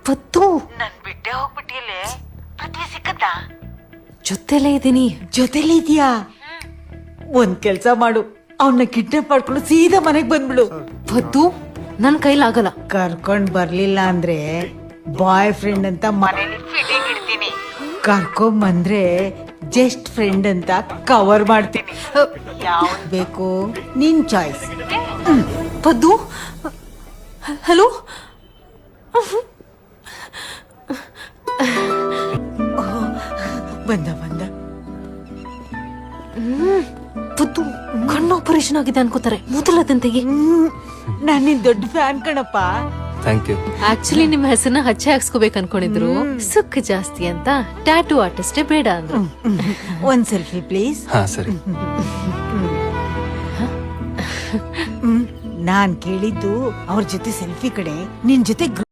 ಪತ್ತು ನನ್ ಬಿಟ್ಟೆ ಹೋಗ್ಬಿಟ್ಟಿಯಲ್ಲೇ ಪೃಥ್ವಿ ಸಿಕ್ಕತ್ತಾ? ಜೊತೆಲೇ ಇದೀನಿ. ಜೊತೆಲಿ ಇದೆಯಾ? ಒಂದ್ ಕೆಲ್ಸ ಮಾಡು, ಅವನ್ನ ಕಿಡ್ನಾಪ್ ಮಾಡ್ಕೊಂಡು ಸೀದಾ ಮನೆಗ್ ಬಂದ್ಬಿಡು. ಪದ್ದು ನನ್ ಕೈಲಾಗಲ್ಲ. ಕರ್ಕೊಂಡ್ ಬರ್ಲಿಲ್ಲ ಅಂದ್ರೆ ಬಾಯ್ ಫ್ರೆಂಡ್ ಅಂತ ಮನೇಲಿ ಫಿಟ್ಟಿಂಗ್ ಇಡ್ತೀನಿ. ಕರ್ಕೊಂಡ್ ಬಂದ್ರೆ ಜಸ್ಟ್ ಫ್ರೆಂಡ್ ಅಂತ ಕವರ್ ಮಾಡ್ತೀನಿ. ಯಾವ್ದು ಬೇಕು ನಿನ್ ಚಾಯ್ಸ್. ಪದ್ದು ಹಲೋ. ಬಂದ ಬಂದ. ಪದ್ದು ಕಣ್ಣು ಆಪರೇಷನ್ ಆಗಿದೆ ಅನ್ಕೋತಾರೆ. ಮೊದಲ ತಂತೆಗೆ ನಾನ್ ನಿನ್ ದೊಡ್ಡ ಫ್ಯಾನ್ ಕಣಪ್ಪ. Thank you. ಆಕ್ಚುಲಿ ನಿಮ್ ಹೆಸರನ್ನ ಹಚ್ಚೆ ಹಾಕ್ಸ್ಕೋಬೇಕು ಅನ್ಕೊಂಡಿದ್ರು. ಸುಖ ಜಾಸ್ತಿ ಅಂತ ಟ್ಯಾಟೂ ಆರ್ಟಿಸ್ಟೇ ಬೇಡ ಅಂದ್ರು. ಒಂದ್ ಸೆಲ್ಫಿ ಪ್ಲೀಸ್. ಹಾ ಸರಿ. ನಾನ್ ಕೇಳಿದ್ದು ಅವ್ರ ಜೊತೆ ಸೆಲ್ಫಿ ಕಡೆ, ನಿನ್ ಜೊತೆ